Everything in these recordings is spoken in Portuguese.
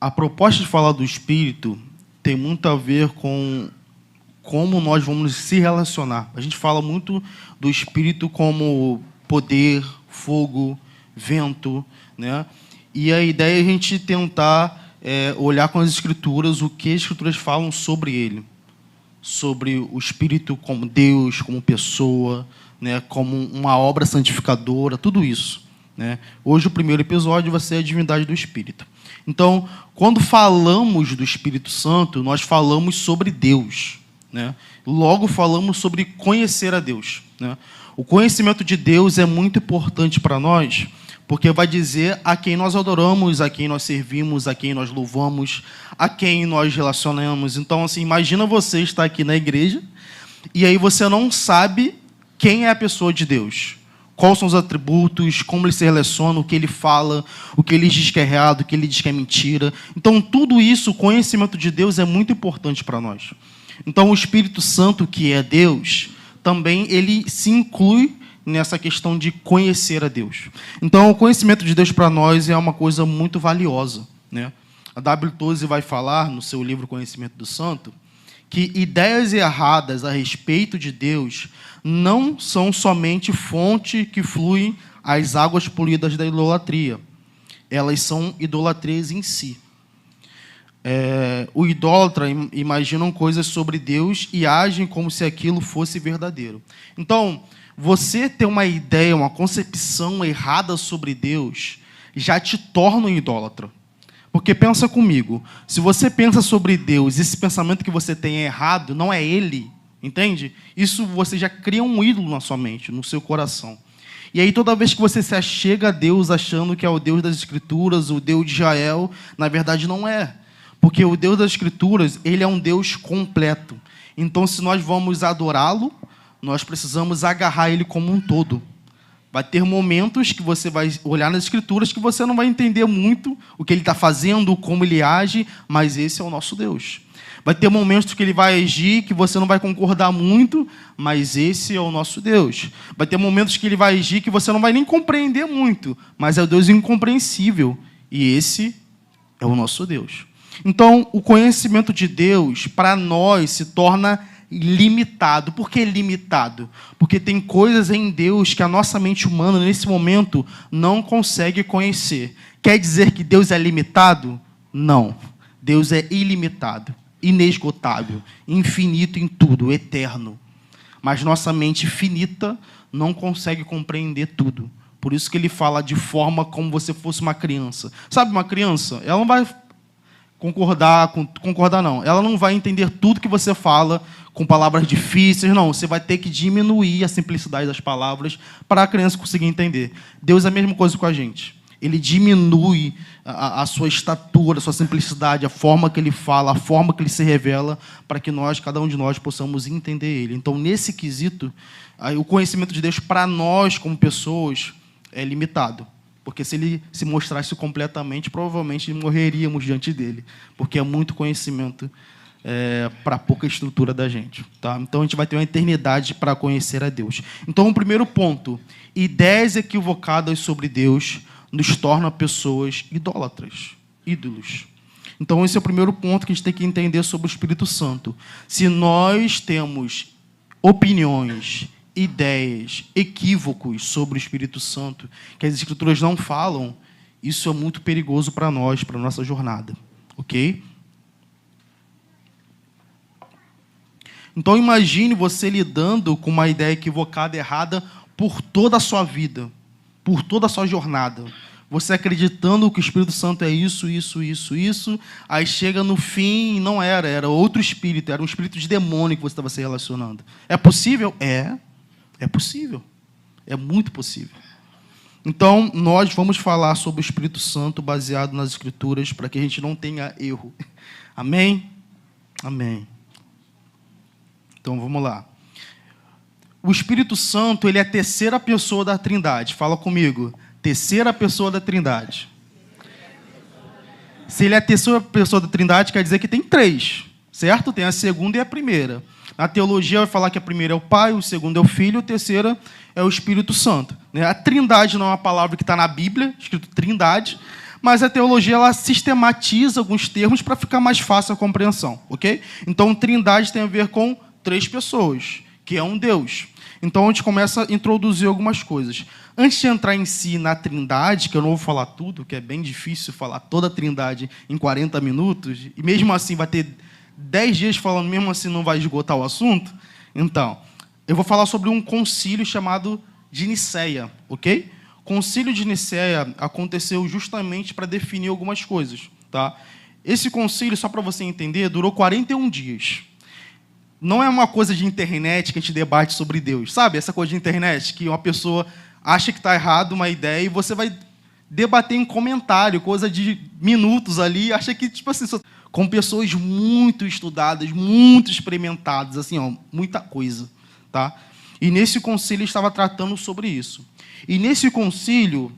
A proposta de falar do Espírito tem muito a ver com como nós vamos se relacionar. A gente fala muito do Espírito como poder, fogo, vento, né? E a ideia é a gente tentar olhar com as Escrituras o que as Escrituras falam sobre ele, sobre o Espírito como Deus, como pessoa, né? Como uma obra santificadora, tudo isso, né? Hoje o primeiro episódio vai ser a divindade do Espírito. Então, quando falamos do Espírito Santo, nós falamos sobre Deus, né? Logo falamos sobre conhecer a Deus, né? O conhecimento de Deus é muito importante para nós, porque vai dizer a quem nós adoramos, a quem nós servimos, a quem nós louvamos, a quem nós relacionamos. Então, assim, imagina você estar aqui na igreja e aí você não sabe quem é a pessoa de Deus. Quais são os atributos, como ele se relaciona, o que ele fala, o que ele diz que é errado, o que ele diz que é mentira. Então, tudo isso, o conhecimento de Deus é muito importante para nós. Então, o Espírito Santo, que é Deus, também ele se inclui nessa questão de conhecer a Deus. Então, o conhecimento de Deus para nós é uma coisa muito valiosa, né? A W. Tozer vai falar, no seu livro Conhecimento do Santo, que ideias erradas a respeito de Deus não são somente fonte que flui às águas poluídas da idolatria. Elas são idolatrias em si. O idólatra imagina coisas sobre Deus e agem como se aquilo fosse verdadeiro. Então, você ter uma ideia, uma concepção errada sobre Deus, já te torna um idólatra. Porque pensa comigo, se você pensa sobre Deus, esse pensamento que você tem é errado, não é Ele, entende? Isso você já cria um ídolo na sua mente, no seu coração. E aí toda vez que você se achega a Deus achando que é o Deus das Escrituras, o Deus de Israel, na verdade não é. Porque o Deus das Escrituras, ele é um Deus completo. Então, se nós vamos adorá-lo, nós precisamos agarrar ele como um todo. Vai ter momentos que você vai olhar nas Escrituras que você não vai entender muito o que ele está fazendo, como ele age, mas esse é o nosso Deus. Vai ter momentos que ele vai agir que você não vai concordar muito, mas esse é o nosso Deus. Vai ter momentos que ele vai agir que você não vai nem compreender muito, mas é o Deus incompreensível. E esse é o nosso Deus. Então, o conhecimento de Deus, para nós, se torna limitado. Por que limitado? Porque tem coisas em Deus que a nossa mente humana, nesse momento, não consegue conhecer. Quer dizer que Deus é limitado? Não. Deus é ilimitado, inesgotável, infinito em tudo, eterno. Mas nossa mente finita não consegue compreender tudo. Por isso que ele fala de forma como você fosse uma criança. Sabe uma criança? Ela não vai concordar não. Ela não vai entender tudo que você fala com palavras difíceis, não. Você vai ter que diminuir a simplicidade das palavras para a criança conseguir entender. Deus é a mesma coisa com a gente. Ele diminui a sua estatura, a sua simplicidade, a forma que ele fala, a forma que ele se revela, para que nós, cada um de nós, possamos entender ele. Então, nesse quesito, o conhecimento de Deus para nós, como pessoas, é limitado. Porque se ele se mostrasse completamente, provavelmente morreríamos diante dele. Porque é muito conhecimento para pouca estrutura da gente. Tá? Então, a gente vai ter uma eternidade para conhecer a Deus. Então, o primeiro ponto. Ideias equivocadas sobre Deus nos tornam pessoas idólatras, ídolos. Então, esse é o primeiro ponto que a gente tem que entender sobre o Espírito Santo. Se nós temos opiniões, ideias, equívocos sobre o Espírito Santo, que as Escrituras não falam, isso é muito perigoso para nós, para a nossa jornada. Ok? Então, imagine você lidando com uma ideia equivocada, errada, por toda a sua vida, por toda a sua jornada. Você acreditando que o Espírito Santo é isso, aí chega no fim e não era outro espírito, era um espírito de demônio que você estava se relacionando. É possível? É possível. É muito possível. Então, nós vamos falar sobre o Espírito Santo baseado nas Escrituras para que a gente não tenha erro. Amém? Amém. Então, vamos lá. O Espírito Santo, ele é a terceira pessoa da Trindade. Fala comigo. Terceira pessoa da Trindade. Se ele é a terceira pessoa da Trindade, quer dizer que tem três, certo? Tem a segunda e a primeira. Na teologia vai falar que a primeira é o Pai, o segundo é o Filho, a terceira é o Espírito Santo. A Trindade não é uma palavra que está na Bíblia, escrito Trindade, mas a teologia ela sistematiza alguns termos para ficar mais fácil a compreensão, ok? Então, trindade tem a ver com 3 pessoas, que é um Deus. Então, a gente começa a introduzir algumas coisas. Antes de entrar em si na trindade, que eu não vou falar tudo, que é bem difícil falar toda a trindade em 40 minutos, e mesmo assim vai ter 10 dias falando, mesmo assim não vai esgotar o assunto. Então, eu vou falar sobre um concílio chamado de Nicéia, ok? O concílio de Nicéia aconteceu justamente para definir algumas coisas, tá? Esse concílio, só para você entender, durou 41 dias. Não é uma coisa de internet que a gente debate sobre Deus, sabe? Essa coisa de internet que uma pessoa acha que está errado uma ideia e você vai debater em comentário, coisa de minutos ali, acha que, tipo assim, com pessoas muito estudadas, muito experimentadas, assim, ó, muita coisa, tá? E nesse concílio estava tratando sobre isso. E nesse concílio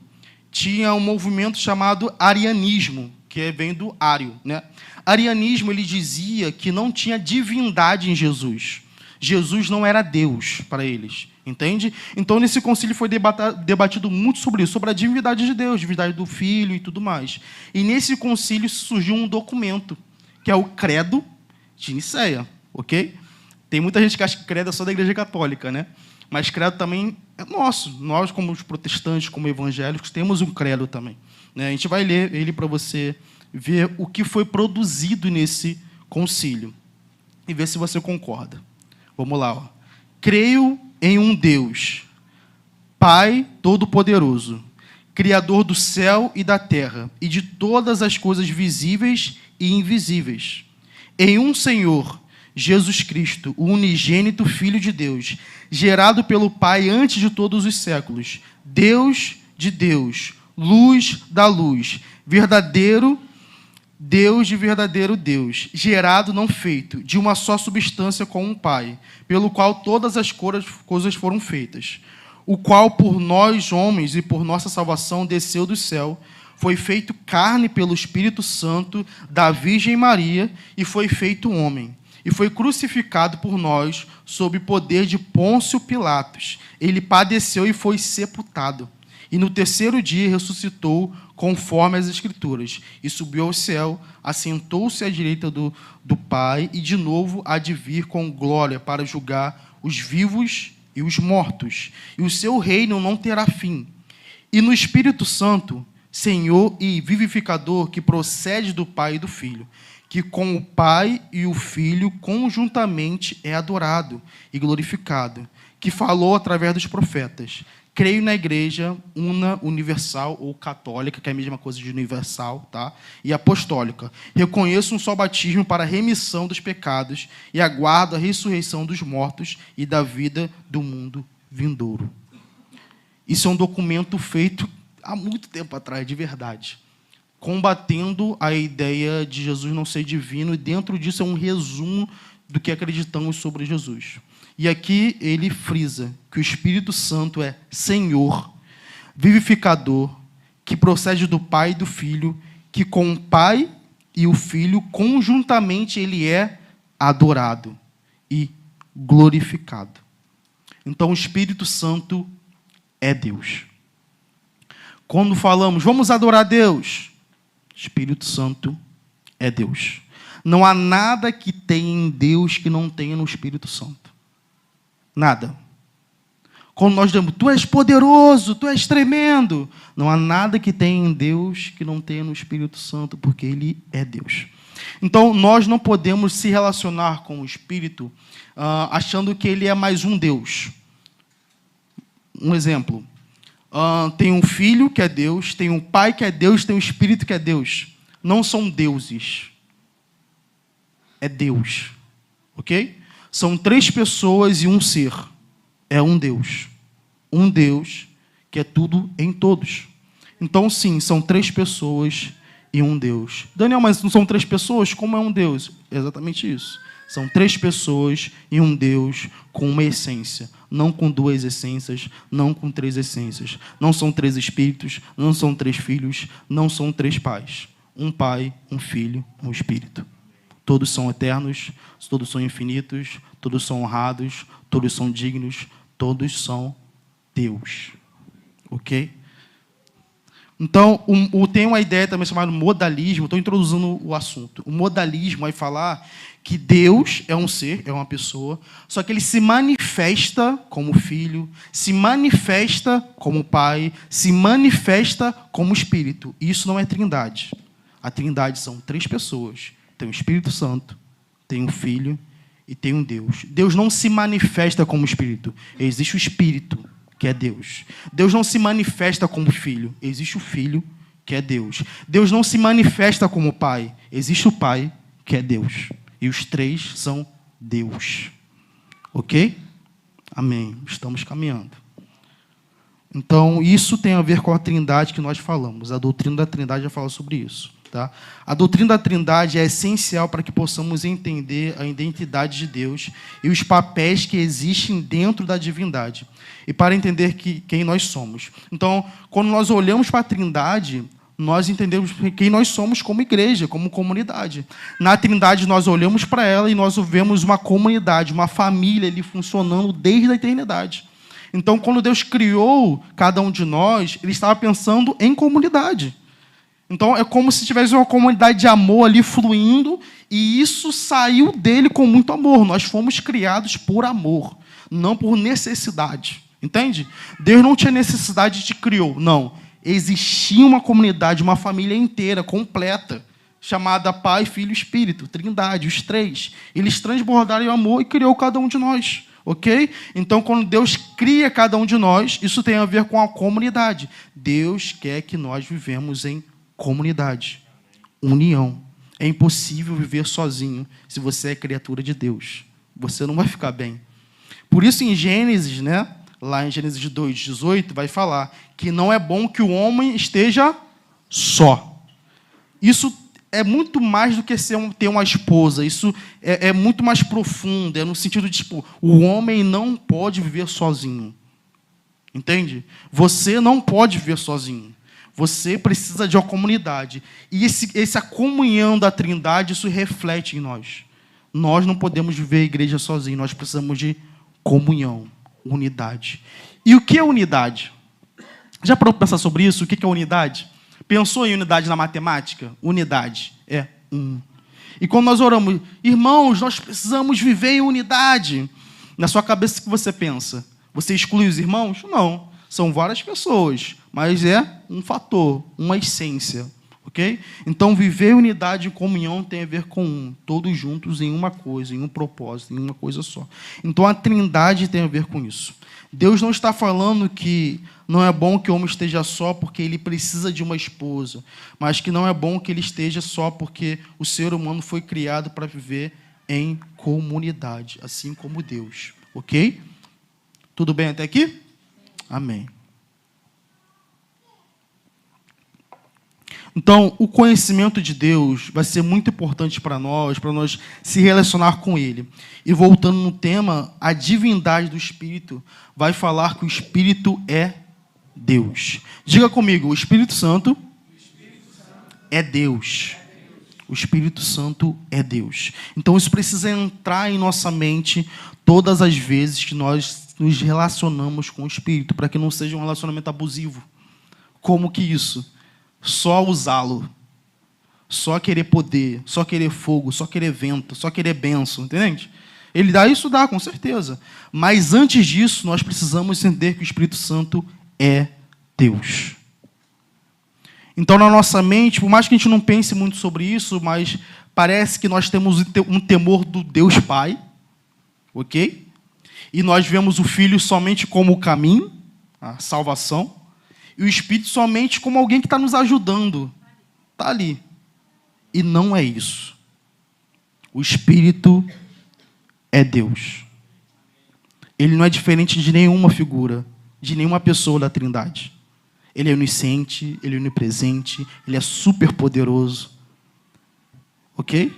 tinha um movimento chamado arianismo, que vem do ário, né? Arianismo, ele dizia que não tinha divindade em Jesus. Jesus não era Deus para eles, entende? Então, nesse concílio foi debatido muito sobre isso, sobre a divindade de Deus, divindade do Filho e tudo mais. E nesse concílio surgiu um documento, que é o Credo de Nicéia, ok? Tem muita gente que acha que credo é só da Igreja Católica, né? Mas credo também é nosso. Nós, como os protestantes, como evangélicos, temos um credo também, né? A gente vai ler ele para você ver o que foi produzido nesse concílio e ver se você concorda. Vamos lá, ó. Creio em um Deus, Pai Todo-Poderoso, Criador do céu e da terra e de todas as coisas visíveis e invisíveis. Em um Senhor, Jesus Cristo, o unigênito Filho de Deus, gerado pelo Pai antes de todos os séculos, Deus de Deus, luz da luz, verdadeiro Deus de verdadeiro Deus, gerado, não feito, de uma só substância com um Pai, pelo qual todas as coisas foram feitas, o qual por nós, homens, e por nossa salvação, desceu do céu, foi feito carne pelo Espírito Santo da Virgem Maria e foi feito homem. E foi crucificado por nós sob o poder de Pôncio Pilatos. Ele padeceu e foi sepultado. E no 3º dia ressuscitou conforme as Escrituras. E subiu ao céu, assentou-se à direita do Pai, e de novo há de vir com glória para julgar os vivos e os mortos. E o seu reino não terá fim. E no Espírito Santo, Senhor e vivificador, que procede do Pai e do Filho, que com o Pai e o Filho conjuntamente é adorado e glorificado, que falou através dos profetas. Creio na igreja una, universal ou católica, que é a mesma coisa de universal, tá? E apostólica. Reconheço um só batismo para a remissão dos pecados e aguardo a ressurreição dos mortos e da vida do mundo vindouro. Isso é um documento feito há muito tempo atrás, de verdade, combatendo a ideia de Jesus não ser divino, e dentro disso é um resumo do que acreditamos sobre Jesus. E aqui ele frisa que o Espírito Santo é Senhor, vivificador, que procede do Pai e do Filho, que com o Pai e o Filho, conjuntamente, ele é adorado e glorificado. Então, o Espírito Santo é Deus. Quando falamos, vamos adorar Deus, Espírito Santo é Deus. Não há nada que tenha em Deus que não tenha no Espírito Santo. Nada. Quando nós dizemos, tu és poderoso, tu és tremendo, não há nada que tenha em Deus que não tenha no Espírito Santo, porque Ele é Deus. Então, nós não podemos se relacionar com o Espírito achando que Ele é mais um Deus. Um exemplo. Tem um Filho que é Deus, tem um Pai que é Deus, tem um Espírito que é Deus. Não são deuses. É Deus. Ok? São 3 pessoas e um ser. É um Deus. Um Deus que é tudo em todos. Então, sim, são 3 pessoas e um Deus. Daniel, mas não são 3 pessoas? Como é um Deus? É exatamente isso. São 3 pessoas e um Deus com uma essência. Não com 2 essências, não com 3 essências. Não são 3 espíritos, não são 3 filhos, não são 3 pais. Um pai, um filho, um espírito. Todos são eternos, todos são infinitos, todos são honrados, todos são dignos, todos são Deus. Ok? Então, tem uma ideia também chamada modalismo, estou introduzindo o assunto. O modalismo vai falar que Deus é um ser, é uma pessoa, só que ele se manifesta como filho, se manifesta como pai, se manifesta como espírito. Isso não é trindade. A trindade são 3 pessoas. Tem o Espírito Santo, tem o Filho e tem um Deus. Deus não se manifesta como espírito. Existe o Espírito, que é Deus. Deus não se manifesta como filho. Existe o Filho, que é Deus. Deus não se manifesta como pai. Existe o Pai, que é Deus. E os 3 são Deus. Ok? Amém. Estamos caminhando. Então, isso tem a ver com a trindade que nós falamos. A doutrina da trindade já fala sobre isso. Tá? A doutrina da trindade é essencial para que possamos entender a identidade de Deus e os papéis que existem dentro da divindade. E para entender quem nós somos. Então, quando nós olhamos para a trindade, nós entendemos quem nós somos como igreja, como comunidade. Na trindade, nós olhamos para ela e nós vemos uma comunidade, uma família ali funcionando desde a eternidade. Então, quando Deus criou cada um de nós, Ele estava pensando em comunidade. Então, é como se tivesse uma comunidade de amor ali fluindo, e isso saiu dele com muito amor. Nós fomos criados por amor, não por necessidade. Entende? Deus não tinha necessidade de criou, não. Existia uma comunidade, uma família inteira, completa, chamada Pai, Filho e Espírito, Trindade, os 3. Eles transbordaram o amor e criou cada um de nós. Ok? Então, quando Deus cria cada um de nós, isso tem a ver com a comunidade. Deus quer que nós vivemos em comunidade, união. É impossível viver sozinho se você é criatura de Deus. Você não vai ficar bem. Por isso, em Gênesis, lá em Gênesis 2:18, vai falar que não é bom que o homem esteja só. Isso é muito mais do que ter uma esposa. Isso é muito mais profundo. É no sentido de, o homem não pode viver sozinho. Entende? Você não pode viver sozinho. Você precisa de uma comunidade. E essa comunhão da trindade, isso reflete em nós. Nós não podemos viver a igreja sozinhos. Nós precisamos de comunhão, unidade. E o que é unidade? Já parou para pensar sobre isso? O que é unidade? Pensou em unidade na matemática? Unidade é um. E quando nós oramos, irmãos, nós precisamos viver em unidade. Na sua cabeça, o que você pensa? Você exclui os irmãos? Não. São várias pessoas, mas é um fator, uma essência. Ok? Então, viver unidade e comunhão tem a ver com todos juntos em uma coisa, em um propósito, em uma coisa só. Então, a trindade tem a ver com isso. Deus não está falando que não é bom que o homem esteja só porque ele precisa de uma esposa, mas que não é bom que ele esteja só porque o ser humano foi criado para viver em comunidade, assim como Deus. Ok? Tudo bem até aqui? Amém. Então, o conhecimento de Deus vai ser muito importante para nós se relacionar com Ele. E voltando no tema, a divindade do Espírito vai falar que o Espírito é Deus. Diga comigo, o Espírito Santo é Deus. O Espírito Santo é Deus. Então, isso precisa entrar em nossa mente todas as vezes que nós nos relacionamos com o Espírito, para que não seja um relacionamento abusivo. Como que isso? Só usá-lo, só querer poder, só querer fogo, só querer vento, só querer bênção, entende? Ele dá isso, dá, com certeza. Mas antes disso, nós precisamos entender que o Espírito Santo é Deus. Então, na nossa mente, por mais que a gente não pense muito sobre isso, mas parece que nós temos um temor do Deus Pai, ok? E nós vemos o Filho somente como o caminho, a salvação, e o Espírito somente como alguém que está nos ajudando. Está ali. E não é isso. O Espírito é Deus. Ele não é diferente de nenhuma figura, de nenhuma pessoa da Trindade. Ele é onisciente, ele é onipresente, ele é super poderoso. Ok?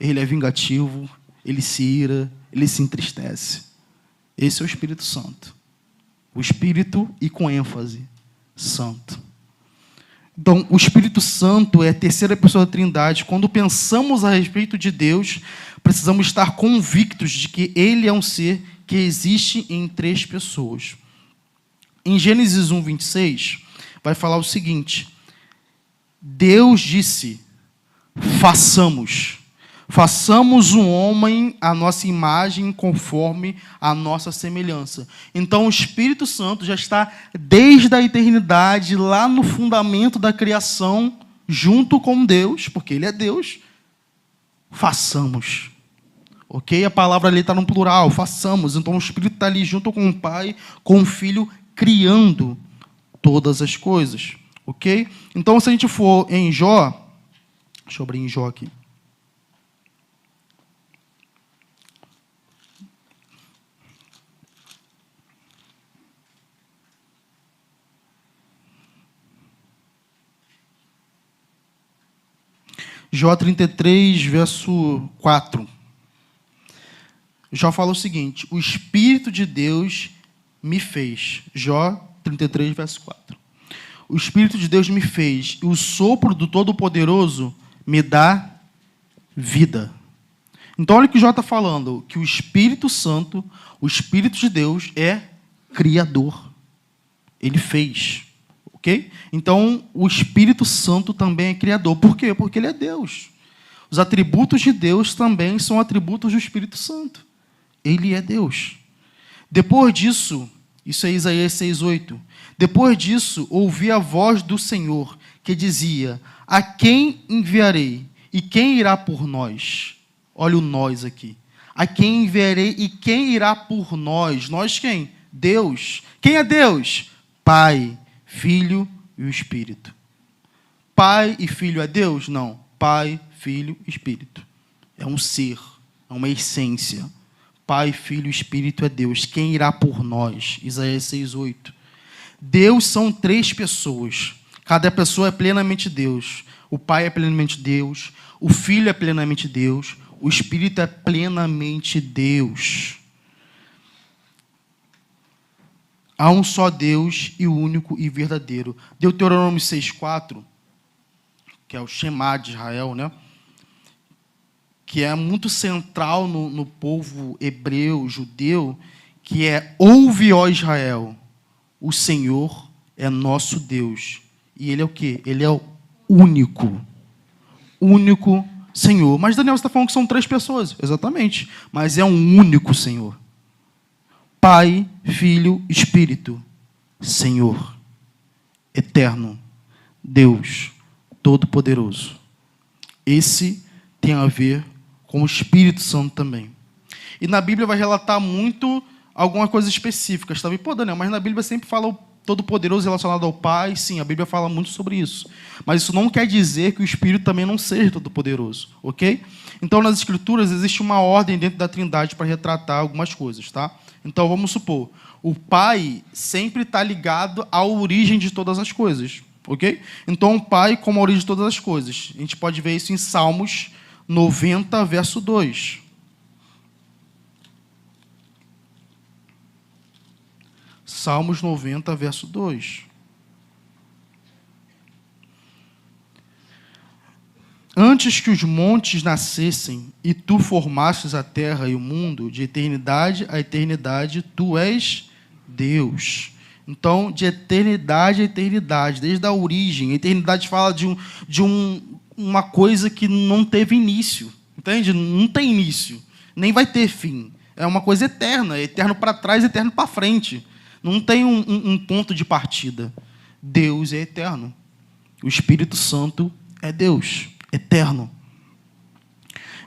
Ele é vingativo, ele se ira, ele se entristece. Esse é o Espírito Santo. O Espírito e com ênfase. Santo. Então, o Espírito Santo é a terceira pessoa da Trindade. Quando pensamos a respeito de Deus, precisamos estar convictos de que Ele é um ser que existe em 3 pessoas. Em Gênesis 1:26, vai falar o seguinte, Deus disse: façamos. Façamos um homem à nossa imagem, conforme a nossa semelhança. Então, o Espírito Santo já está desde a eternidade, lá no fundamento da criação, junto com Deus, porque Ele é Deus. Façamos. Ok? A palavra ali está no plural, façamos. Então, o Espírito está ali junto com o Pai, com o Filho, criando todas as coisas. Ok? Então, se a gente for em Jó, deixa eu abrir em Jó aqui. Jó 33, verso 4. Jó fala o seguinte: o Espírito de Deus me fez. Jó 33, verso 4. O Espírito de Deus me fez, e o sopro do Todo-Poderoso me dá vida. Então, olha o que Jó está falando, que o Espírito Santo, o Espírito de Deus, é criador. Ele fez. Ok? Então, o Espírito Santo também é criador. Por quê? Porque Ele é Deus. Os atributos de Deus também são atributos do Espírito Santo. Ele é Deus. Depois disso, isso é Isaías 6:8. Depois disso, ouvi a voz do Senhor, que dizia: a quem enviarei? E quem irá por nós? Olha o nós aqui. A quem enviarei e quem irá por nós? Nós quem? Deus. Quem é Deus? Pai, Filho e o Espírito. Pai e Filho é Deus? Não. Pai, Filho e Espírito. É um ser, é uma essência. Pai, Filho e Espírito é Deus. Quem irá por nós? Isaías 6:8. Deus são 3 pessoas. Cada pessoa é plenamente Deus. O Pai é plenamente Deus. O Filho é plenamente Deus. O Espírito é plenamente Deus. Há um só Deus e o único e verdadeiro. Deuteronômio 6:4, que é o Shema de Israel, né? Que é muito central no povo hebreu, judeu, que é: ouve, ó Israel, o Senhor é nosso Deus. E Ele é o quê? Ele é o único Senhor. Mas, Daniel, você está falando que são 3 pessoas. Exatamente. Mas é um único Senhor. Pai, Filho, Espírito. Senhor. Eterno. Deus. Todo-Poderoso. Esse tem a ver com o Espírito Santo também. E na Bíblia vai relatar muito algumas coisas específicas. Também, pô, Daniel, mas na Bíblia sempre fala o Todo-Poderoso relacionado ao Pai. Sim, a Bíblia fala muito sobre isso. Mas isso não quer dizer que o Espírito também não seja Todo-Poderoso, ok? Então, nas Escrituras, existe uma ordem dentro da Trindade para retratar algumas coisas, tá? Então, vamos supor, o Pai sempre está ligado à origem de todas as coisas, ok? Então, o Pai como a origem de todas as coisas. A gente pode ver isso em Salmos 90, verso 2. Salmos 90, verso 2. Antes que os montes nascessem e tu formastes a terra e o mundo, de eternidade a eternidade, tu és Deus. Então, de eternidade a eternidade, desde a origem. A eternidade fala uma coisa que não teve início. Entende? Não tem início. Nem vai ter fim. É uma coisa eterna. Eterno para trás, eterno para frente. Não tem um ponto de partida. Deus é eterno. O Espírito Santo é Deus. Eterno.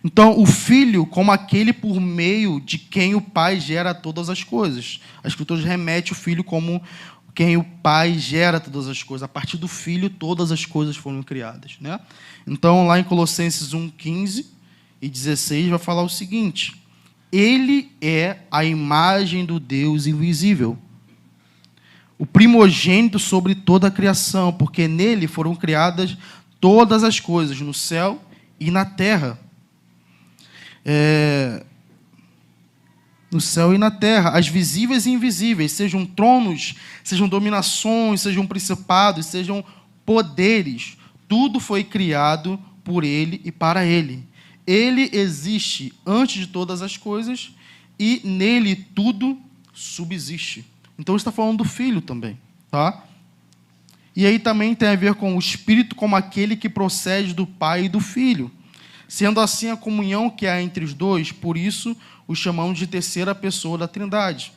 Então, o Filho, como aquele por meio de quem o Pai gera todas as coisas. A Escritura remete o Filho como quem o Pai gera todas as coisas. A partir do Filho, todas as coisas foram criadas, né? Então, lá em Colossenses 1:15 e 16, vai falar o seguinte: Ele é a imagem do Deus invisível, o primogênito sobre toda a criação, porque nele foram criadas todas as coisas, no céu e na terra. No céu e na terra, as visíveis e invisíveis, sejam tronos, sejam dominações, sejam principados, sejam poderes, tudo foi criado por Ele e para Ele. Ele existe antes de todas as coisas e nele tudo subsiste. Então, está falando do Filho também, tá? E aí também tem a ver com o Espírito como aquele que procede do Pai e do Filho. Sendo assim a comunhão que há entre os dois, por isso o chamamos de terceira pessoa da Trindade.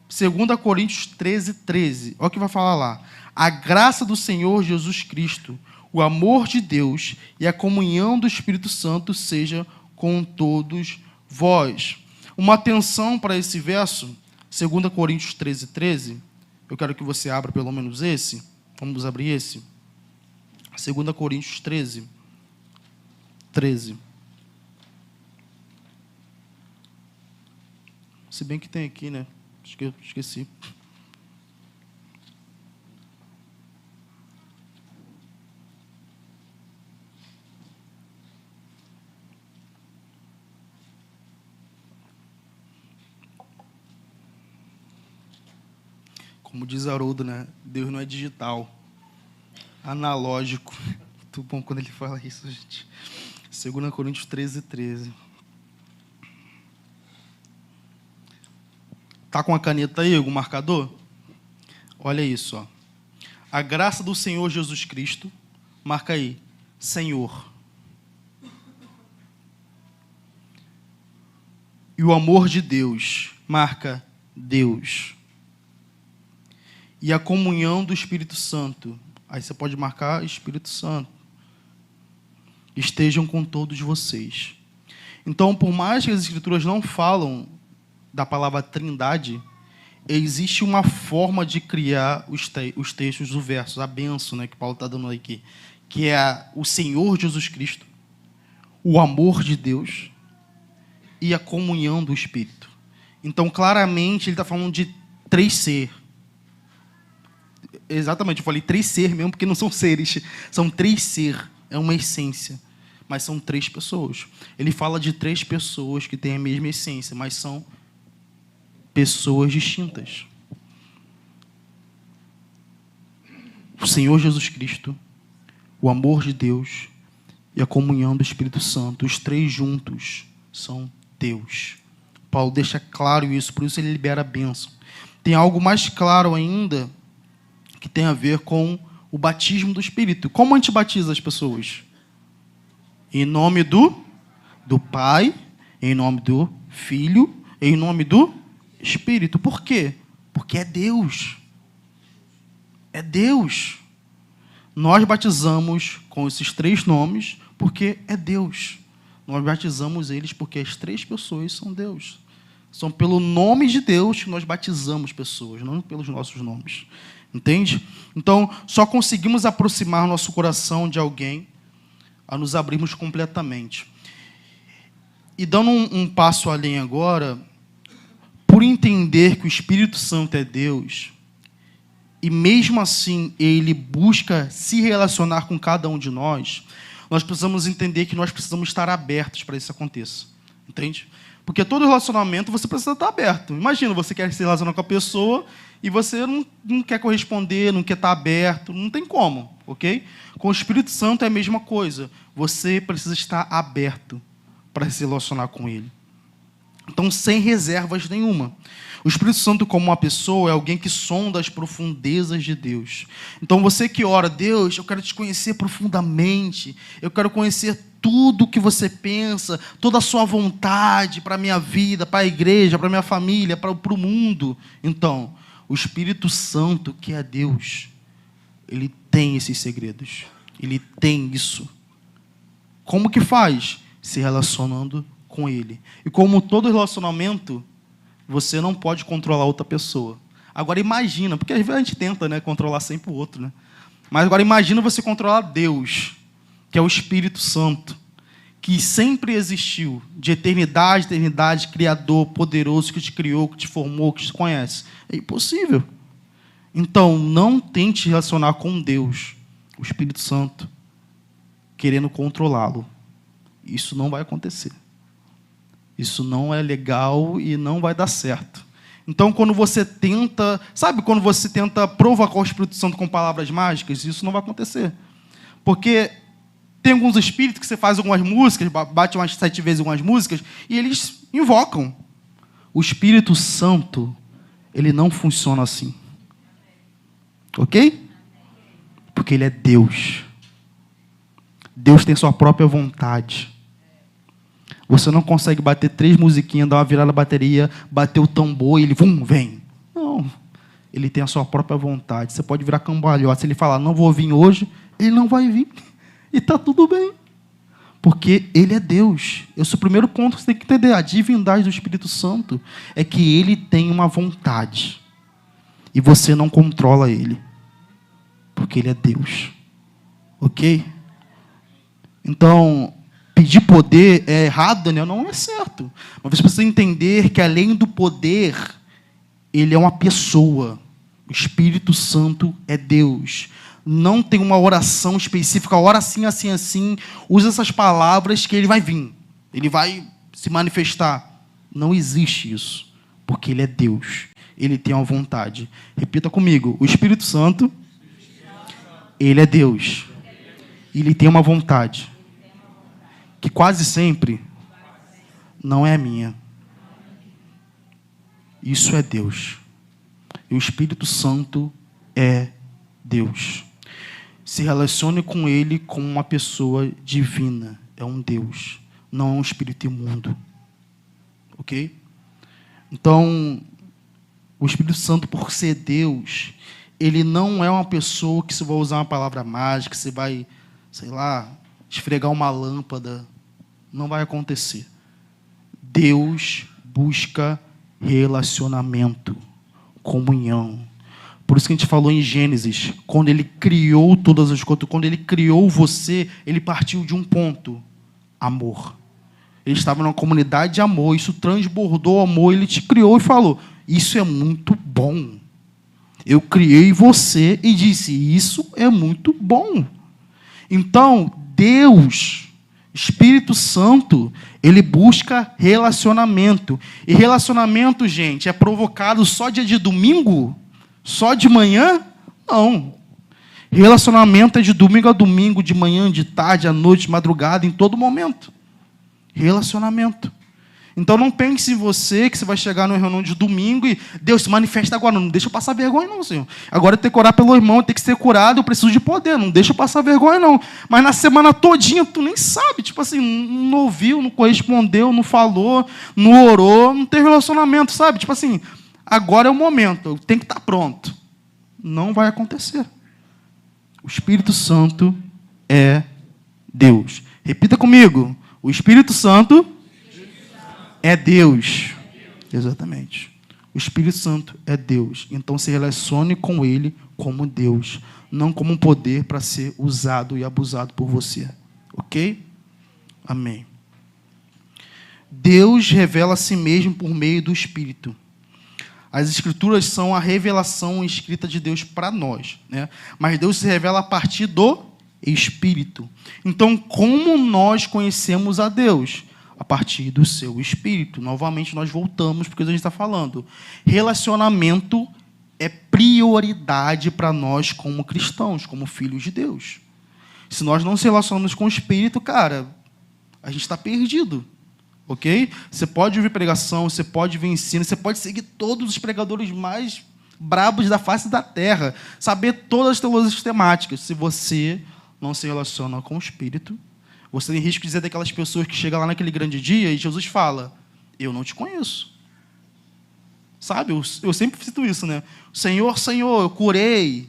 2 Coríntios 13. Olha o que vai falar lá. A graça do Senhor Jesus Cristo, o amor de Deus e a comunhão do Espírito Santo seja com todos vós. Uma atenção para esse verso, 2 Coríntios 13. Eu quero que você abra pelo menos esse. Vamos abrir esse. 2 Coríntios 13. Se bem que tem aqui, né? Esqueci. Como diz Haroldo, né? Deus não é digital, analógico. Muito bom quando ele fala isso, gente. 2 Coríntios 13. Tá com a caneta aí, algum marcador? Olha isso, ó. A graça do Senhor Jesus Cristo, marca aí, Senhor. E o amor de Deus, marca Deus. E a comunhão do Espírito Santo, aí você pode marcar Espírito Santo, estejam com todos vocês. Então, por mais que as Escrituras não falam da palavra trindade, existe uma forma de criar os textos do verso, a bênção, né, que Paulo está dando aqui, que é o Senhor Jesus Cristo, o amor de Deus e a comunhão do Espírito. Então, claramente, ele está falando de 3 ser. Exatamente, eu falei 3 ser mesmo, porque não são seres, são 3 ser, é uma essência, mas são 3 pessoas. Ele fala de 3 pessoas que têm a mesma essência, mas são pessoas distintas. O Senhor Jesus Cristo, o amor de Deus e a comunhão do Espírito Santo, os 3 juntos são Deus. Paulo deixa claro isso, por isso ele libera a bênção. Tem algo mais claro ainda, que tem a ver com o batismo do Espírito. Como a gente batiza as pessoas? Em nome do Pai, em nome do Filho, em nome do Espírito. Por quê? Porque é Deus. É Deus. Nós batizamos com esses 3 nomes porque é Deus. Nós batizamos eles porque as 3 pessoas são Deus. São pelo nome de Deus que nós batizamos pessoas, não pelos nossos nomes. Entende? Então, só conseguimos aproximar nosso coração de alguém a nos abrirmos completamente. E dando um passo além agora, por entender que o Espírito Santo é Deus, e mesmo assim ele busca se relacionar com cada um de nós, nós precisamos entender que nós precisamos estar abertos para isso aconteça. Entende? Porque todo relacionamento você precisa estar aberto. Imagina, você quer se relacionar com a pessoa e você não quer corresponder, não quer estar aberto, não tem como, ok? Com o Espírito Santo é a mesma coisa. Você precisa estar aberto para se relacionar com Ele. Então, sem reservas nenhuma. O Espírito Santo, como uma pessoa, é alguém que sonda as profundezas de Deus. Então, você que ora, Deus, eu quero te conhecer profundamente, eu quero conhecer tudo o que você pensa, toda a sua vontade para a minha vida, para a igreja, para a minha família, para o mundo. Então, o Espírito Santo, que é Deus, ele tem esses segredos. Ele tem isso. Como que faz? Se relacionando com Ele. E como todo relacionamento, você não pode controlar outra pessoa. Agora imagina, porque às vezes a gente tenta, né, controlar sempre o outro, né? Mas agora imagina você controlar Deus, que é o Espírito Santo, que sempre existiu, de eternidade, eternidade, Criador, poderoso, que te criou, que te formou, que te conhece. É impossível. Então, não tente se relacionar com Deus, o Espírito Santo, querendo controlá-lo. Isso não vai acontecer. Isso não é legal e não vai dar certo. Então, quando você tenta... Sabe quando você tenta provocar o Espírito Santo com palavras mágicas? Isso não vai acontecer. Porque tem alguns espíritos que você faz algumas músicas, bate umas 7 vezes algumas músicas, e eles invocam. O Espírito Santo, ele não funciona assim. Ok? Porque Ele é Deus. Deus tem sua própria vontade. Você não consegue bater 3 musiquinhas, dar uma virada na bateria, bater o tambor e ele, vem. Não. Ele tem a sua própria vontade. Você pode virar cambalhota. Se ele falar, não vou vir hoje, ele não vai vir. E está tudo bem. Porque Ele é Deus. Esse é o primeiro ponto que você tem que entender. A divindade do Espírito Santo é que Ele tem uma vontade. E você não controla Ele. Porque Ele é Deus. Ok? Então, pedir poder é errado, Daniel? Não é certo. Mas você precisa entender que, além do poder, Ele é uma pessoa. O Espírito Santo é Deus. Não tem uma oração específica, ora assim, assim, assim. Usa essas palavras que Ele vai vir. Ele vai se manifestar. Não existe isso. Porque Ele é Deus. Ele tem uma vontade. Repita comigo. O Espírito Santo, Ele é Deus. Ele tem uma vontade. Que quase sempre não é minha. Isso é Deus. E o Espírito Santo é Deus. Se relacione com Ele como uma pessoa divina. É um Deus. Não é um espírito imundo. Ok? Então, o Espírito Santo, por ser Deus, Ele não é uma pessoa que você vai usar uma palavra mágica, que você vai, sei lá, esfregar uma lâmpada. Não vai acontecer. Deus busca relacionamento, comunhão. Por isso que a gente falou em Gênesis, quando Ele criou todas as coisas, quando Ele criou você, Ele partiu de um ponto: amor. Ele estava numa comunidade de amor, isso transbordou amor, Ele te criou e falou, isso é muito bom. Eu criei você e disse, isso é muito bom. Então, Deus, Espírito Santo, Ele busca relacionamento. E relacionamento, gente, é provocado só dia de domingo? Só de manhã? Não. Relacionamento é de domingo a domingo, de manhã, de tarde, à noite, de madrugada, em todo momento. Relacionamento. Então não pense em você que você vai chegar numa reunião de domingo e Deus se manifesta agora. Não deixa eu passar vergonha não, Senhor. Agora eu tenho que orar pelo irmão, eu tenho que ser curado, eu preciso de poder. Não deixa eu passar vergonha não. Mas na semana todinha tu nem sabe. Tipo assim, não ouviu, não correspondeu, não falou, não orou, não teve relacionamento, sabe? Tipo assim, agora é o momento, eu tenho que estar pronto. Não vai acontecer. O Espírito Santo é Deus. Repita comigo. O Espírito Santo é Deus. Exatamente. O Espírito Santo é Deus. Então se relacione com Ele como Deus, não como um poder para ser usado e abusado por você. Ok? Amém. Deus revela a si mesmo por meio do Espírito. As Escrituras são a revelação escrita de Deus para nós, né? Mas Deus se revela a partir do Espírito. Então, como nós conhecemos a Deus? A partir do seu Espírito. Novamente, nós voltamos porque a gente está falando. Relacionamento é prioridade para nós como cristãos, como filhos de Deus. Se nós não se relacionamos com o Espírito, cara, a gente está perdido. Ok? Você pode ouvir pregação, você pode ver ensino, você pode seguir todos os pregadores mais brabos da face da terra, saber todas as teologias temáticas. Se você não se relaciona com o Espírito, você tem risco de dizer daquelas pessoas que chegam lá naquele grande dia e Jesus fala, eu não te conheço. Sabe? Eu sempre cito isso, né? Senhor, Senhor, eu curei,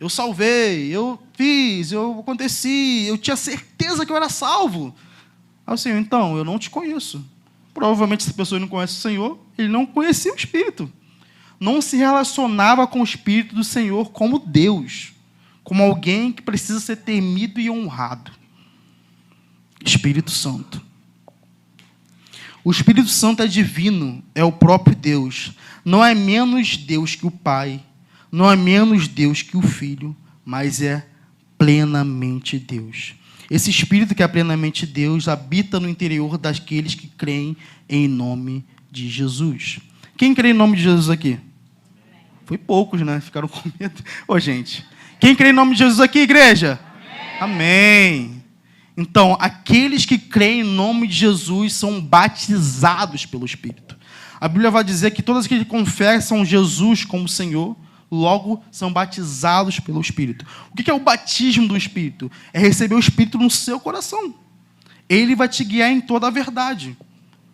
eu salvei, eu fiz, eu aconteci, eu tinha certeza que eu era salvo. Aí o Senhor, então, eu não te conheço. Provavelmente, se a pessoa não conhece o Senhor, ele não conhecia o Espírito. Não se relacionava com o Espírito do Senhor como Deus, como alguém que precisa ser temido e honrado. Espírito Santo. O Espírito Santo é divino, é o próprio Deus. Não é menos Deus que o Pai, não é menos Deus que o Filho, mas é plenamente Deus. Esse Espírito que é plenamente Deus habita no interior daqueles que creem em nome de Jesus. Quem crê em nome de Jesus aqui? Foi poucos, né? Ficaram com medo. Ô, gente. Quem crê em nome de Jesus aqui, igreja? Amém. Então, aqueles que creem em nome de Jesus são batizados pelo Espírito. A Bíblia vai dizer que todos aqueles que confessam Jesus como Senhor, logo são batizados pelo Espírito. O que é o batismo do Espírito? É receber o Espírito no seu coração. Ele vai te guiar em toda a verdade.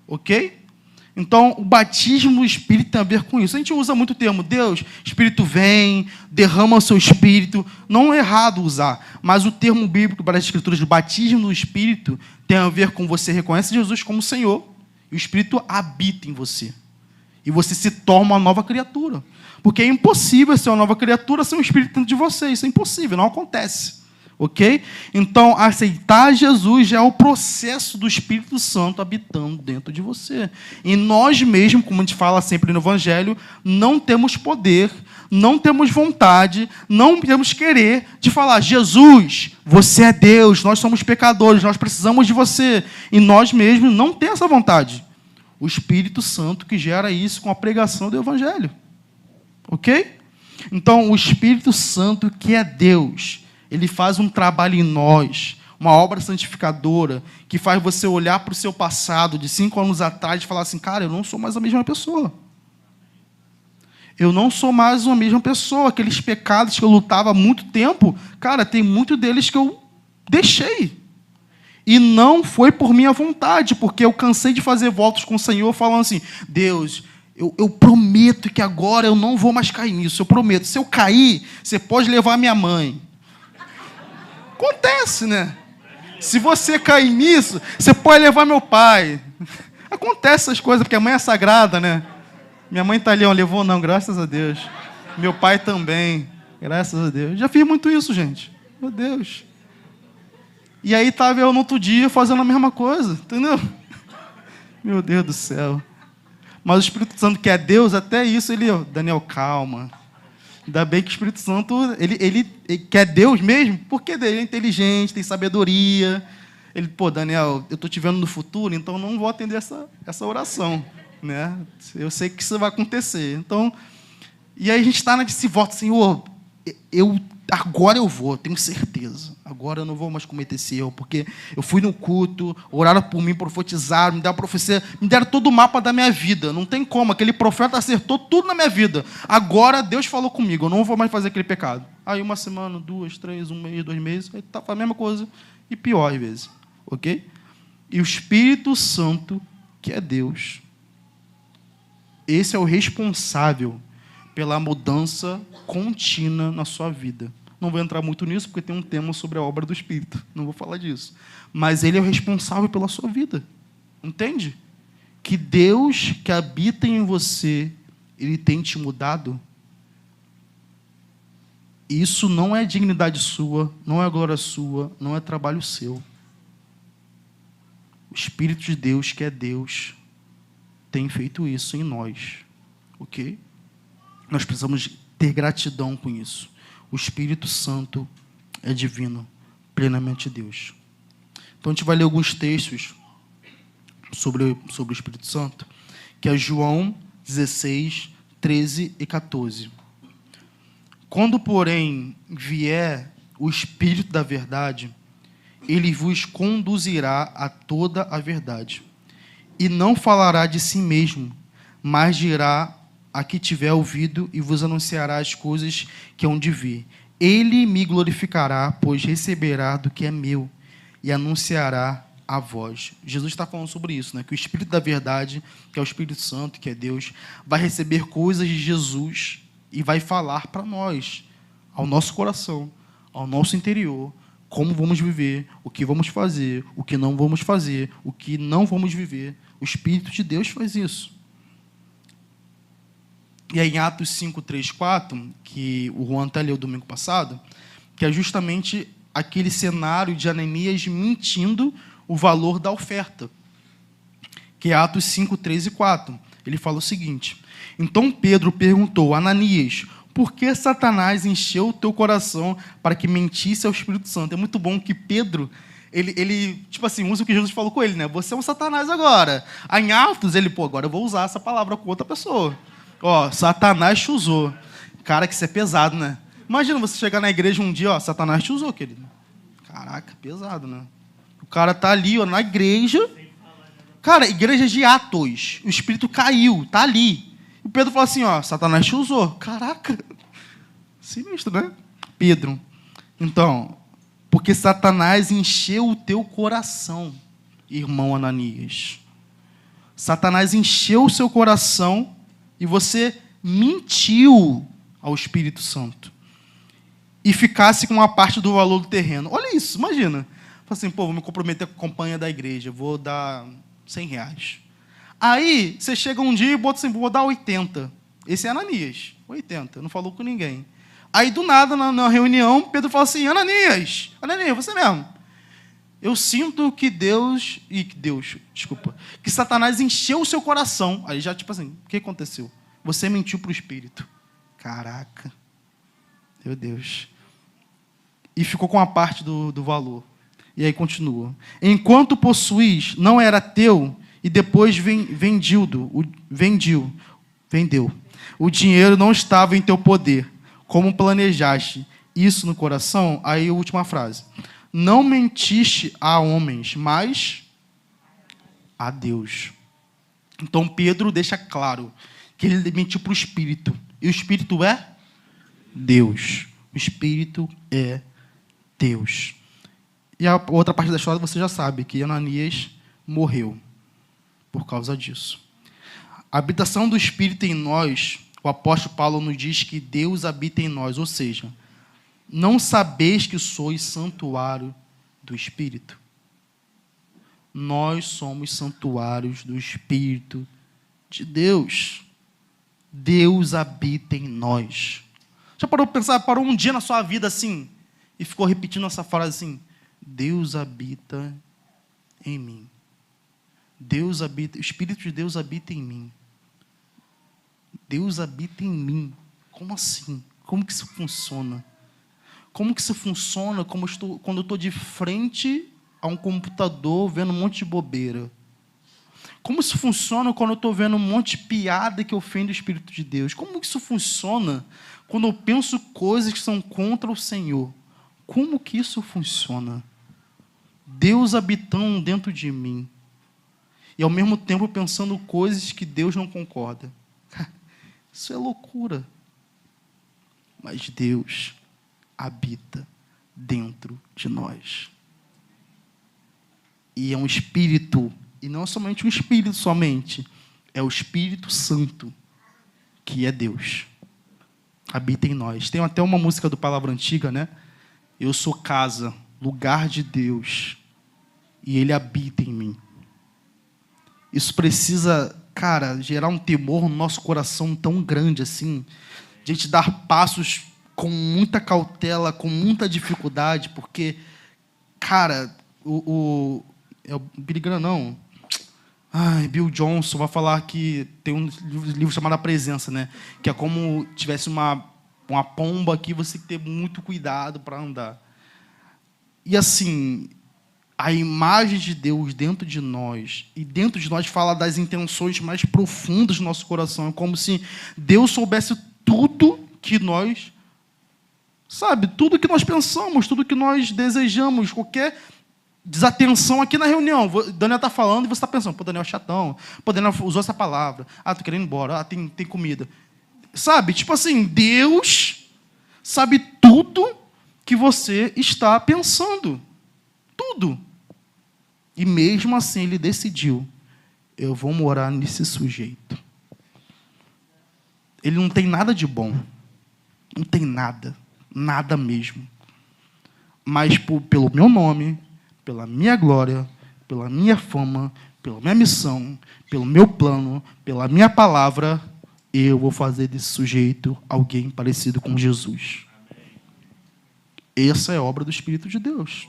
Ok? Então, o batismo do Espírito tem a ver com isso. A gente usa muito o termo, Deus, Espírito vem, derrama o seu Espírito. Não é errado usar, mas o termo bíblico para as Escrituras do batismo do Espírito tem a ver com você reconhece Jesus como Senhor e o Espírito habita em você. E você se torna uma nova criatura. Porque é impossível ser uma nova criatura sem um Espírito dentro de você. Isso é impossível, não acontece. Ok? Então, aceitar Jesus já é o processo do Espírito Santo habitando dentro de você. E nós mesmos, como a gente fala sempre no Evangelho, não temos poder, não temos vontade, não temos querer de falar, Jesus, você é Deus, nós somos pecadores, nós precisamos de você. E nós mesmos não temos essa vontade. O Espírito Santo que gera isso com a pregação do Evangelho. Ok? Então, o Espírito Santo que é Deus, ele faz um trabalho em nós, uma obra santificadora, que faz você olhar para o seu passado de 5 anos atrás e falar assim, cara, eu não sou mais a mesma pessoa. Eu não sou mais uma mesma pessoa. Aqueles pecados que eu lutava há muito tempo, cara, tem muito deles que eu deixei. E não foi por minha vontade, porque eu cansei de fazer votos com o Senhor, falando assim, Deus, eu prometo que agora eu não vou mais cair nisso, eu prometo. Se eu cair, você pode levar minha mãe. Acontece, né? Se você cair nisso, você pode levar meu pai. Acontece essas coisas, porque a mãe é sagrada, né? Minha mãe está ali, ó, levou não, graças a Deus. Meu pai também, graças a Deus. Já fiz muito isso, gente. Meu Deus. E aí estava eu no outro dia fazendo a mesma coisa, entendeu? Meu Deus do céu. Mas o Espírito Santo, que é Deus, até isso, ele, ó, Daniel, calma. Ainda bem que o Espírito Santo, ele quer Deus mesmo, porque ele é inteligente, tem sabedoria. Ele, pô, Daniel, eu estou te vendo no futuro, então não vou atender essa oração, né? Eu sei que isso vai acontecer. Então, e aí a gente está nesse voto, Senhor, agora eu vou, tenho certeza. Agora eu não vou mais cometer esse erro, porque eu fui no culto, oraram por mim, profetizaram, me deram profecia, me deram todo o mapa da minha vida. Não tem como, aquele profeta acertou tudo na minha vida. Agora Deus falou comigo, eu não vou mais fazer aquele pecado. Aí 1 semana, 2, 3, 1 mês, 2 meses, aí tá a mesma coisa, e pior às vezes. Ok? E o Espírito Santo, que é Deus, esse é o responsável pela mudança contínua na sua vida. Não vou entrar muito nisso, porque tem um tema sobre a obra do Espírito. Não vou falar disso. Mas ele é o responsável pela sua vida. Entende? Que Deus que habita em você, ele tem te mudado. Isso não é dignidade sua, não é glória sua, não é trabalho seu. O Espírito de Deus, que é Deus, tem feito isso em nós. Ok? Nós precisamos ter gratidão com isso. O Espírito Santo é divino, plenamente Deus. Então, a gente vai ler alguns textos sobre o Espírito Santo, que é João 16, 13 e 14. Quando, porém, vier o Espírito da verdade, ele vos conduzirá a toda a verdade. E não falará de si mesmo, mas dirá a que tiver ouvido e vos anunciará as coisas que hão de vir. Ele me glorificará, pois receberá do que é meu e anunciará a vós. Jesus está falando sobre isso, né? Que o Espírito da verdade, que é o Espírito Santo, que é Deus, vai receber coisas de Jesus e vai falar para nós, ao nosso coração, ao nosso interior, como vamos viver, o que vamos fazer, o que não vamos fazer, o que não vamos viver. O Espírito de Deus faz isso. E aí, em Atos 5, 3, 4, que o Juan até leu domingo passado, que é justamente aquele cenário de Ananias mentindo o valor da oferta. Que é Atos 5, 3 e 4. Ele fala o seguinte: então Pedro perguntou, Ananias, por que Satanás encheu o teu coração para que mentisse ao Espírito Santo? É muito bom que Pedro, ele tipo assim, usa o que Jesus falou com ele, né? Você é um Satanás agora. Aí, em Atos, ele, agora eu vou usar essa palavra com outra pessoa. Ó, Satanás te usou. Cara, que isso é pesado, né? Imagina você chegar na igreja um dia, ó, Satanás te usou, querido. Caraca, pesado, né? O cara tá ali, ó, na igreja. Cara, igreja de Atos. O Espírito caiu, tá ali. E o Pedro falou assim, ó, Satanás te usou. Caraca, Sinistro, né? Pedro. Então, porque Satanás encheu o teu coração, irmão Ananias. Satanás encheu o seu coração e você mentiu ao Espírito Santo. E ficasse com uma parte do valor do terreno. Olha isso, imagina. Fala assim, vou me comprometer com a companhia da igreja, vou dar R$100. Aí, você chega um dia e bota assim, vou dar 80. Esse é Ananias, 80, não falou com ninguém. Aí, do nada, na reunião, Pedro fala assim, Ananias, você mesmo. Eu sinto que que Satanás encheu o seu coração. Aí já, tipo assim, o que aconteceu? Você mentiu para o Espírito. Caraca. Meu Deus. E ficou com a parte do valor. E aí continua. Enquanto possuís, não era teu, e depois vendeu. O dinheiro não estava em teu poder, como planejaste isso no coração. Aí a última frase. Não mentiste a homens, mas a Deus. Então Pedro deixa claro que ele mentiu para o Espírito. E o Espírito é Deus. O Espírito é Deus. E a outra parte da história você já sabe, que Ananias morreu por causa disso. A habitação do Espírito em nós, o apóstolo Paulo nos diz que Deus habita em nós, ou seja, não sabeis que sois santuário do Espírito? Nós somos santuários do Espírito de Deus. Deus habita em nós. Já parou para pensar, parou um dia na sua vida assim, e ficou repetindo essa frase assim, Deus habita em mim. Deus habita, o Espírito de Deus habita em mim. Deus habita em mim. Como assim? Como que isso funciona? Como que isso funciona quando eu estou de frente a um computador vendo um monte de bobeira? Como isso funciona quando eu estou vendo um monte de piada que ofende o Espírito de Deus? Como isso funciona quando eu penso coisas que são contra o Senhor? Como que isso funciona? Deus habitando dentro de mim. E ao mesmo tempo pensando coisas que Deus não concorda. Isso é loucura. Mas Deus habita dentro de nós. E é um Espírito, e não é somente um Espírito somente, é o Espírito Santo, que é Deus. Habita em nós. Tem até uma música do Palavra Antiga, né? Eu sou casa, lugar de Deus, e Ele habita em mim. Isso precisa, cara, gerar um temor no nosso coração tão grande assim, de a gente dar passos com muita cautela, com muita dificuldade, porque, cara, é o Billy Graham, não. Bill Johnson vai falar que tem um livro chamado A Presença, né? Que é como tivesse uma pomba aqui, você tem que ter muito cuidado para andar. E assim, a imagem de Deus dentro de nós, e dentro de nós fala das intenções mais profundas do nosso coração. É como se Deus soubesse tudo que nós, sabe, tudo que nós pensamos, tudo que nós desejamos, qualquer desatenção aqui na reunião. Daniel está falando e você está pensando, Daniel é chatão, Daniel usou essa palavra, estou querendo ir embora, tem comida. Sabe, tipo assim, Deus sabe tudo que você está pensando. Tudo. E mesmo assim ele decidiu, eu vou morar nesse sujeito. Ele não tem nada de bom. Não tem nada. Nada mesmo. Mas pelo meu nome, pela minha glória, pela minha fama, pela minha missão, pelo meu plano, pela minha palavra, eu vou fazer desse sujeito alguém parecido com Jesus. Essa é a obra do Espírito de Deus.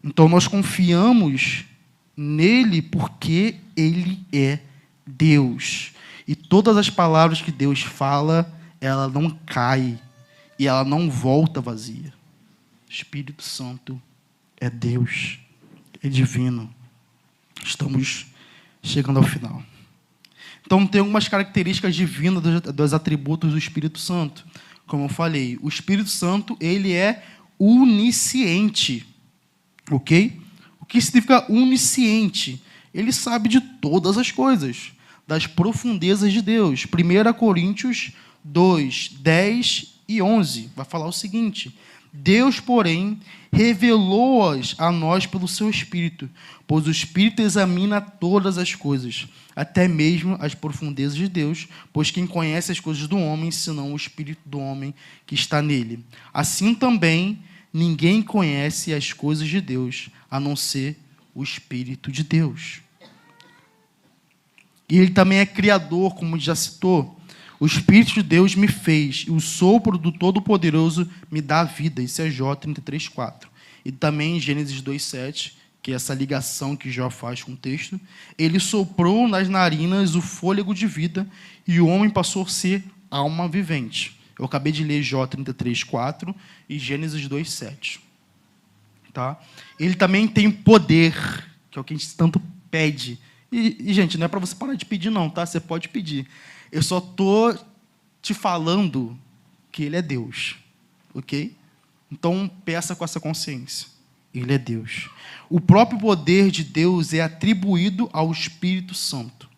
Então, nós confiamos nele porque ele é Deus. E todas as palavras que Deus fala, ela não cai e ela não volta vazia. O Espírito Santo é Deus, é divino. Estamos chegando ao final. Então, tem algumas características divinas dos atributos do Espírito Santo. Como eu falei, o Espírito Santo, ele é onisciente. Ok? O que significa onisciente? Ele sabe de todas as coisas, das profundezas de Deus. 1 Coríntios 2, 10 e 11. Vai falar o seguinte: Deus, porém, revelou-as a nós pelo seu Espírito, pois o Espírito examina todas as coisas, até mesmo as profundezas de Deus, pois quem conhece as coisas do homem, senão o Espírito do homem que está nele. Assim também, ninguém conhece as coisas de Deus, a não ser o Espírito de Deus. E ele também é criador, como já citou. O Espírito de Deus me fez, e o sopro do Todo-Poderoso me dá a vida. Isso é Jó 33:4. E também em Gênesis 2:7, que é essa ligação que Jó faz com o texto. Ele soprou nas narinas o fôlego de vida, e o homem passou a ser alma vivente. Eu acabei de ler Jó 33:4 e Gênesis 2:7. Tá? Ele também tem poder, que é o que a gente tanto pede. E gente, não é para você parar de pedir, não, tá? Você pode pedir. Eu só estou te falando que Ele é Deus, ok? Então, peça com essa consciência. Ele é Deus. O próprio poder de Deus é atribuído ao Espírito Santo.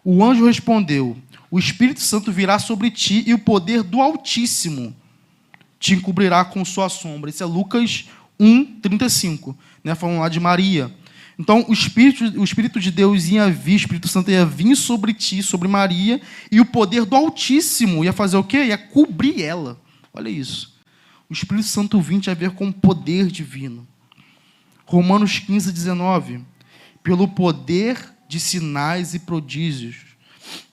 O anjo respondeu: o Espírito Santo virá sobre ti e o poder do Altíssimo te encobrirá com sua sombra. Isso é Lucas 1:35, né? Falando lá de Maria. Então, o Espírito de Deus ia vir, o Espírito Santo ia vir sobre ti, sobre Maria, e o poder do Altíssimo ia fazer o quê? Ia cobrir ela. Olha isso. O Espírito Santo vinha tinha a ver com o poder divino. Romanos 15:19. Pelo poder de sinais e prodígios,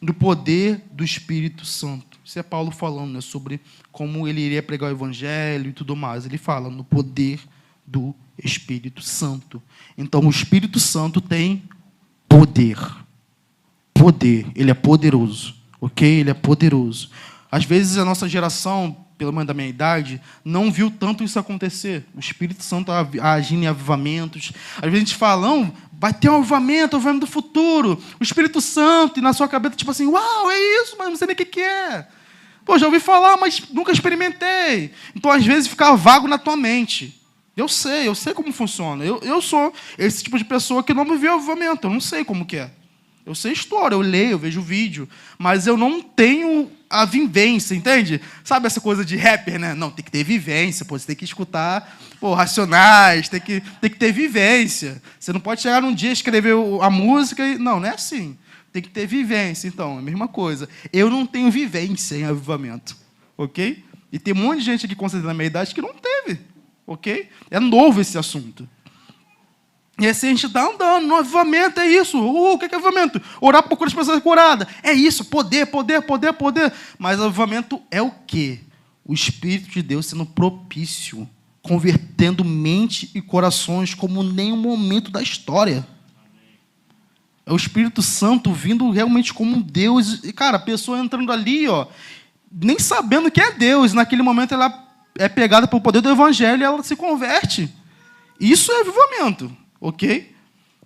do poder do Espírito Santo. Isso é Paulo falando, né, sobre como ele iria pregar o Evangelho e tudo mais. Ele fala no poder do Espírito Santo. Então, o Espírito Santo tem poder. Poder. Ele é poderoso. Ok? Ele é poderoso. Às vezes, a nossa geração, pelo menos da minha idade, não viu tanto isso acontecer. O Espírito Santo agindo em avivamentos. Às vezes a gente fala, não, vai ter um avivamento do futuro. O Espírito Santo, e na sua cabeça, tipo assim, uau, é isso, mas não sei nem o que é. Pô, já ouvi falar, mas nunca experimentei. Então, às vezes, fica vago na tua mente. Eu sei como funciona. Eu sou esse tipo de pessoa que não viveu avivamento. Eu não sei como que é. Eu sei história, eu leio, eu vejo vídeo, mas eu não tenho a vivência, entende? Sabe essa coisa de rapper, né? Não, tem que ter vivência, pô, você tem que escutar Racionais, tem que ter vivência. Você não pode chegar num dia e escrever a música e... Não é assim. Tem que ter vivência, então, é a mesma coisa. Eu não tenho vivência em avivamento, ok? E tem um monte de gente aqui, com certeza, na minha idade, que não teve. Ok? É novo esse assunto. E assim a gente está andando no avivamento, é isso. O que é avivamento? Orar por curas pessoas curadas. É isso, poder. Mas avivamento é o quê? O Espírito de Deus sendo propício, convertendo mente e corações como nenhum momento da história. É o Espírito Santo vindo realmente como um Deus. E, cara, a pessoa entrando ali, ó, nem sabendo que é Deus. Naquele momento ela é pegada pelo poder do Evangelho e ela se converte. Isso é avivamento, ok?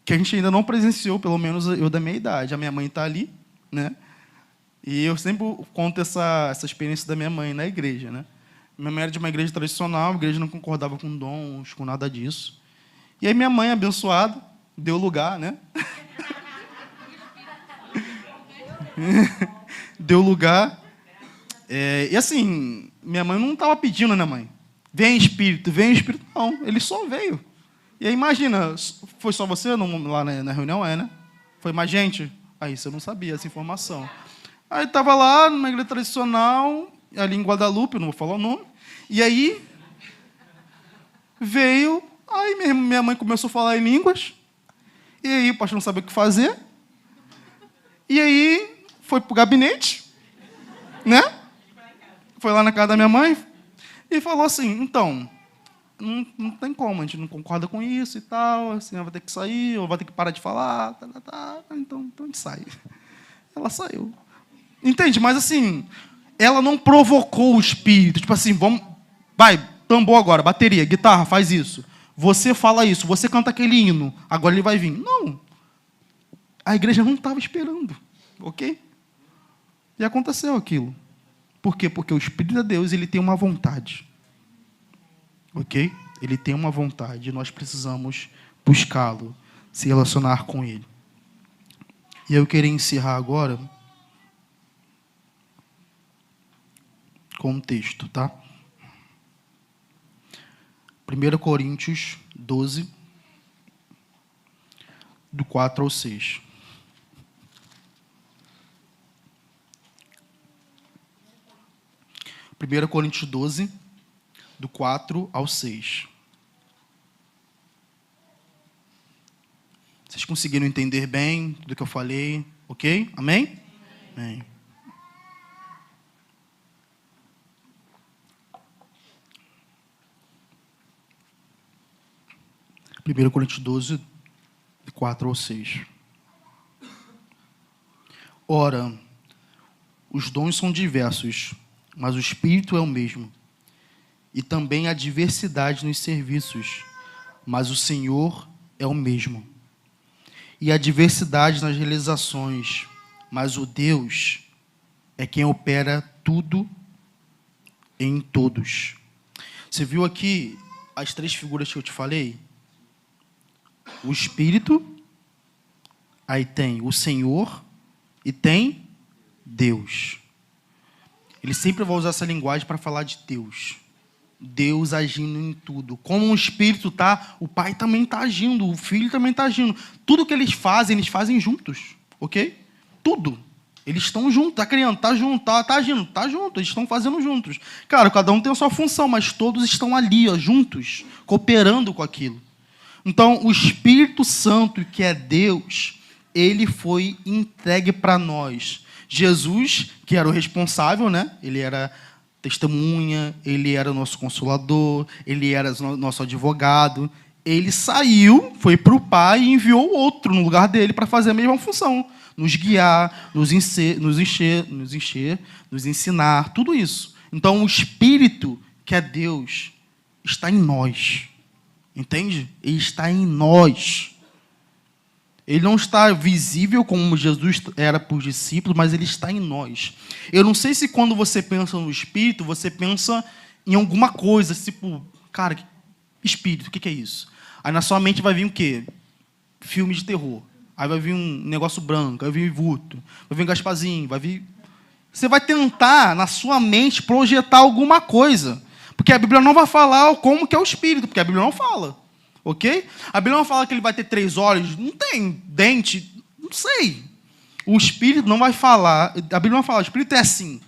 Que a gente ainda não presenciou, pelo menos eu da minha idade. A minha mãe está ali, né? E eu sempre conto essa experiência da minha mãe na igreja, né? Minha mãe era de uma igreja tradicional, a igreja não concordava com dons, com nada disso. E aí minha mãe, abençoada, deu lugar, né? Deu lugar. E assim, minha mãe não estava pedindo, né, mãe? Vem Espírito. Não, ele só veio. E aí, imagina, foi só você lá na reunião? É, né? Foi mais gente? Aí você não sabia essa informação. Aí estava lá, numa igreja tradicional, ali em Guadalupe, não vou falar o nome. E aí, veio, aí minha mãe começou a falar em línguas. E aí, o pastor não sabia o que fazer. E aí, foi para o gabinete, né? Foi lá na casa da minha mãe e falou assim, então, não tem como, a gente não concorda com isso e tal, assim, vai ter que sair, ou vai ter que parar de falar, então a gente sai. Ela saiu. Entende? Mas assim, ela não provocou o espírito, tipo assim, vai, tambor agora, bateria, guitarra, faz isso. Você fala isso, você canta aquele hino, agora ele vai vir. Não. A igreja não estava esperando, ok? E aconteceu aquilo. Por quê? Porque o Espírito de Deus, ele tem uma vontade. Ok? Ele tem uma vontade. E nós precisamos buscá-lo, se relacionar com ele. E eu queria encerrar agora com o texto, tá? 1 Coríntios 12, do 4 ao 6. Primeira Coríntios 12, do 4 ao 6. Vocês conseguiram entender bem tudo que eu falei? Ok? Amém? Amém. Primeira Coríntios 12, do 4 ao 6. Ora, os dons são diversos, mas o Espírito é o mesmo. E também há diversidade nos serviços, mas o Senhor é o mesmo. E há diversidade nas realizações, mas o Deus é quem opera tudo em todos. Você viu aqui as 3 figuras que eu te falei? O Espírito, aí tem o Senhor e tem Deus. Ele sempre vai usar essa linguagem para falar de Deus. Deus agindo em tudo. Como o Espírito está, o Pai também está agindo, o Filho também está agindo. Tudo que eles fazem juntos, ok? Tudo. Eles estão juntos, está criando, está junto, está agindo, está junto, eles estão fazendo juntos. Claro, cada um tem a sua função, mas todos estão ali, ó, juntos, cooperando com aquilo. Então, o Espírito Santo, que é Deus, ele foi entregue para nós. Jesus, que era o responsável, né? Ele era testemunha, ele era o nosso consolador, ele era o nosso advogado. Ele saiu, foi para o Pai e enviou outro no lugar dele para fazer a mesma função. Nos guiar, nos ensinar, tudo isso. Então, o Espírito, que é Deus, está em nós. Entende? Ele está em nós. Ele não está visível como Jesus era para os discípulos, mas ele está em nós. Eu não sei se quando você pensa no Espírito, você pensa em alguma coisa, tipo, cara, Espírito, o que é isso? Aí na sua mente vai vir o quê? Filme de terror. Aí vai vir um negócio branco, vai vir vulto, vai vir um Gasparzinho, vai vir... Você vai tentar, na sua mente, projetar alguma coisa. Porque a Bíblia não vai falar como que é o Espírito, porque a Bíblia não fala. Ok? A Bíblia não fala que ele vai ter 3 olhos, não tem dente, não sei. O Espírito não vai falar, a Bíblia não fala, o Espírito é assim.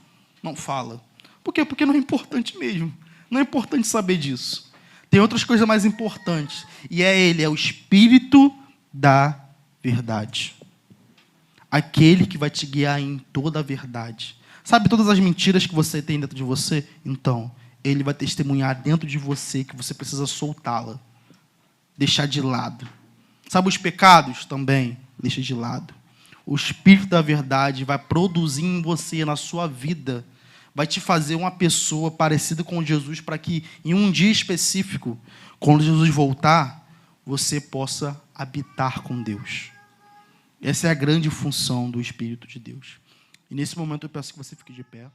Não fala. Por quê? Porque não é importante mesmo. Não é importante saber disso. Tem outras coisas mais importantes. E ele é o Espírito da verdade. Aquele que vai te guiar em toda a verdade. Sabe todas as mentiras que você tem dentro de você? Então, ele vai testemunhar dentro de você que você precisa soltá-la. Deixar de lado. Sabe os pecados? Também deixa de lado. O Espírito da verdade vai produzir em você, na sua vida, vai te fazer uma pessoa parecida com Jesus para que, em um dia específico, quando Jesus voltar, você possa habitar com Deus. Essa é a grande função do Espírito de Deus. E nesse momento eu peço que você fique de pé.